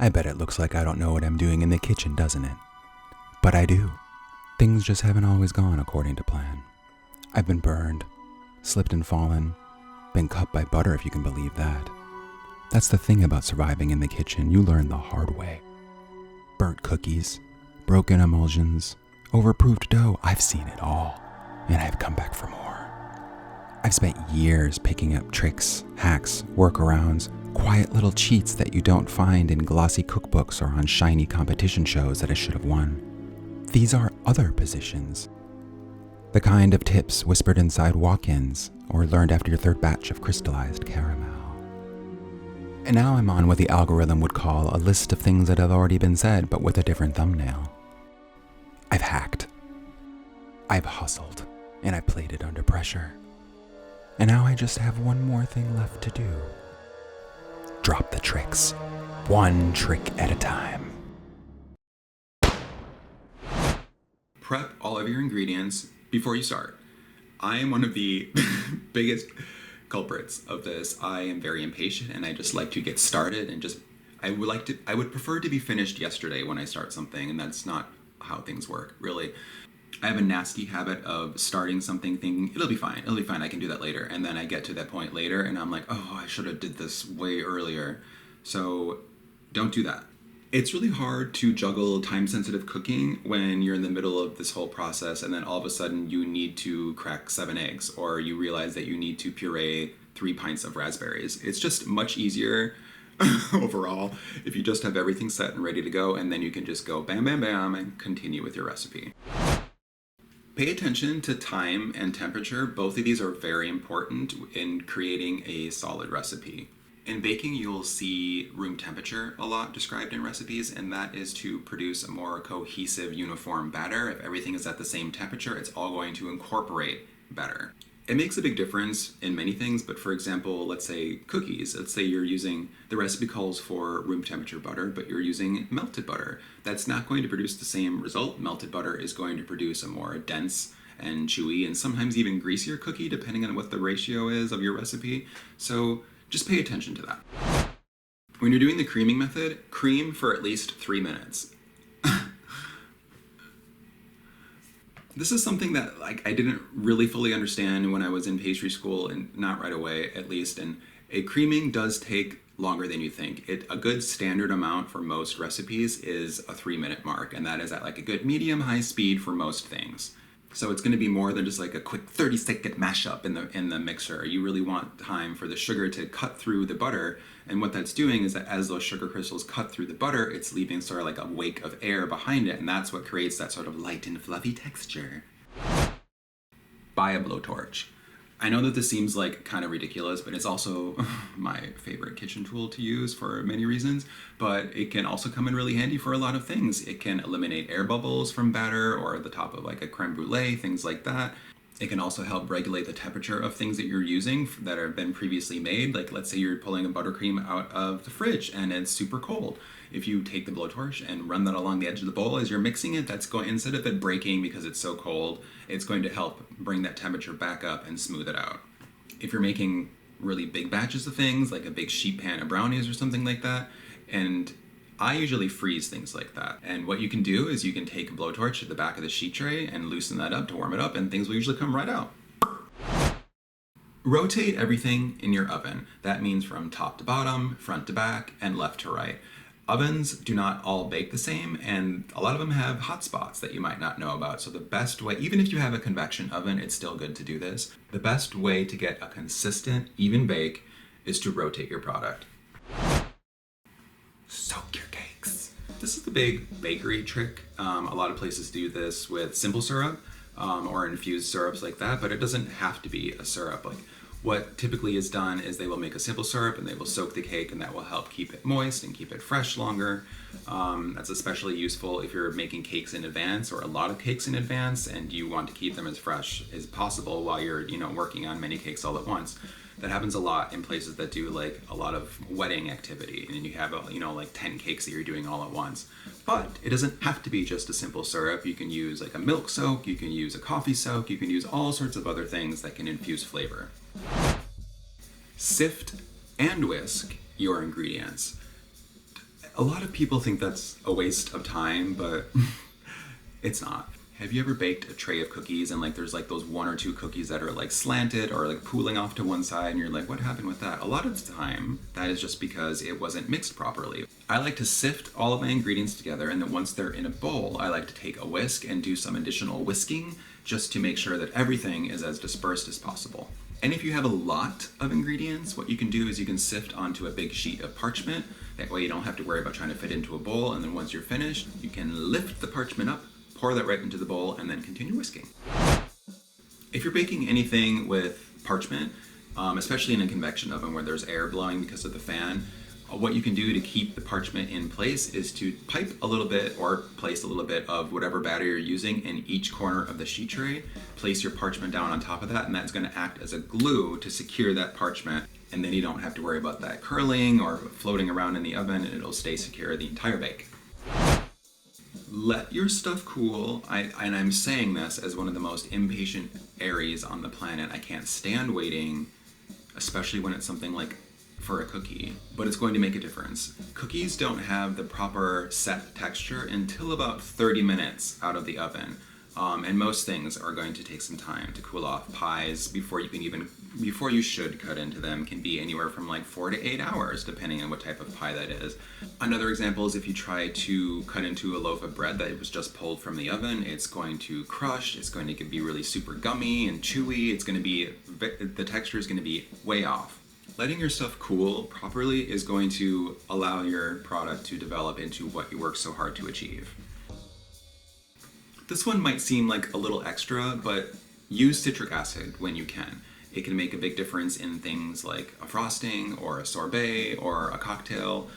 I bet it looks like I don't know what I'm doing in the kitchen, doesn't it? But I do. Things just haven't always gone according to plan. I've been burned, slipped and fallen, been cut by butter if you can believe that. That's the thing about surviving in the kitchen, you learn the hard way. Burnt cookies, broken emulsions, overproofed dough, I've seen it all, and I've come back for more. I've spent years picking up tricks, hacks, workarounds, quiet little cheats that you don't find in glossy cookbooks or on shiny competition shows that I should have won. These are other positions. The kind of tips whispered inside walk-ins or learned after your third batch of crystallized caramel. And now I'm on what the algorithm would call a list of things that have already been said, but with a different thumbnail. I've hacked. I've hustled, and I played it under pressure. And now I just have one more thing left to do. Drop the tricks, one trick at a time. Prep all of your ingredients before you start. I am one of the biggest culprits of this. I am very impatient and I just like to get started and I would prefer to be finished yesterday when I start something, and that's not how things work, really. I have a nasty habit of starting something thinking, it'll be fine, I can do that later. And then I get to that point later and I'm like, oh, I should have did this way earlier. So don't do that. It's really hard to juggle time-sensitive cooking when you're in the middle of this whole process and then all of a sudden you need to crack 7 eggs, or you realize that you need to puree 3 pints of raspberries. It's just much easier overall if you just have everything set and ready to go, and then you can just go bam, bam, bam, and continue with your recipe. Pay attention to time and temperature. Both of these are very important in creating a solid recipe. In baking, you'll see room temperature a lot described in recipes, and that is to produce a more cohesive, uniform batter. If everything is at the same temperature, it's all going to incorporate better. It makes a big difference in many things, but for example, let's say cookies. Let's say you're using, the recipe calls for room temperature butter, but you're using melted butter. That's not going to produce the same result. Melted butter is going to produce a more dense and chewy and sometimes even greasier cookie, depending on what the ratio is of your recipe. So just pay attention to that. When you're doing the creaming method, cream for at least 3 minutes. This is something that I didn't really fully understand when I was in pastry school, and not right away at least, and a creaming does take longer than you think. A good standard amount for most recipes is a 3-minute mark, and that is at a good medium-high speed for most things. So it's going to be more than just a quick 30-second mashup in the mixer. You really want time for the sugar to cut through the butter, and what that's doing is that as those sugar crystals cut through the butter, it's leaving sort of a wake of air behind it, and that's what creates that sort of light and fluffy texture. Buy a blowtorch. I know that this seems kind of ridiculous, but it's also my favorite kitchen tool to use for many reasons, but it can also come in really handy for a lot of things. It can eliminate air bubbles from batter or the top of a creme brulee, things like that. It can also help regulate the temperature of things that you're using that have been previously made. Let's say you're pulling a buttercream out of the fridge and it's super cold. If you take the blowtorch and run that along the edge of the bowl as you're mixing it, that's going, instead of it breaking because it's so cold, it's going to help bring that temperature back up and smooth it out. If you're making really big batches of things, like a big sheet pan of brownies or something like that, and I usually freeze things like that. And what you can do is you can take a blowtorch at the back of the sheet tray and loosen that up to warm it up, and things will usually come right out. Rotate everything in your oven. That means from top to bottom, front to back, and left to right. Ovens do not all bake the same, and a lot of them have hot spots that you might not know about. So the best way, even if you have a convection oven, it's still good to do this. The best way to get a consistent, even bake is to rotate your product. Soak your cakes. This is the big bakery trick. A lot of places do this with simple syrup or infused syrups like that, but it doesn't have to be a syrup. What typically is done is they will make a simple syrup and they will soak the cake, and that will help keep it moist and keep it fresh longer. That's especially useful if you're making cakes in advance, or a lot of cakes in advance, and you want to keep them as fresh as possible while you're working on many cakes all at once. That happens a lot in places that do a lot of wedding activity, and you have 10 cakes that you're doing all at once. But it doesn't have to be just a simple syrup. You can use a milk soak, you can use a coffee soak, you can use all sorts of other things that can infuse flavor. Sift and whisk your ingredients. A lot of people think that's a waste of time, but it's not. Have you ever baked a tray of cookies and like there's like those one or two cookies that are like slanted or like pooling off to one side and you're like, what happened with that? A lot of the time, that is just because it wasn't mixed properly. I like to sift all of my ingredients together, and then once they're in a bowl, I like to take a whisk and do some additional whisking just to make sure that everything is as dispersed as possible. And if you have a lot of ingredients, what you can do is you can sift onto a big sheet of parchment. That way you don't have to worry about trying to fit into a bowl, and then once you're finished, you can lift the parchment up, pour that right into the bowl, and then continue whisking. If you're baking anything with parchment, especially in a convection oven where there's air blowing because of the fan, what you can do to keep the parchment in place is to pipe a little bit or place a little bit of whatever batter you're using in each corner of the sheet tray. Place your parchment down on top of that, and that's going to act as a glue to secure that parchment. And then you don't have to worry about that curling or floating around in the oven, and it'll stay secure the entire bake. Let your stuff cool. And I'm saying this as one of the most impatient Aries on the planet. I can't stand waiting, especially when it's something like for a cookie, but it's going to make a difference. Cookies don't have the proper set texture until about 30 minutes out of the oven. And most things are going to take some time to cool off. Pies, before you should cut into them, can be anywhere from like 4 to 8 hours, depending on what type of pie that is. Another example is if you try to cut into a loaf of bread that was just pulled from the oven, it's going to crush, it's going to be really super gummy and chewy, the texture is going to be way off. Letting your stuff cool properly is going to allow your product to develop into what you work so hard to achieve. This one might seem like a little extra, but use citric acid when you can. It can make a big difference in things like a frosting or a sorbet or a cocktail.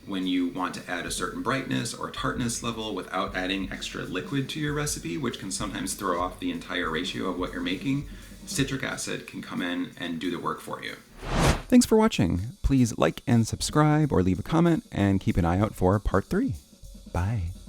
When you want to add a certain brightness or tartness level without adding extra liquid to your recipe, which can sometimes throw off the entire ratio of what you're making, citric acid can come in and do the work for you. Thanks for watching. Please like and subscribe or leave a comment, and keep an eye out for part 3. Bye.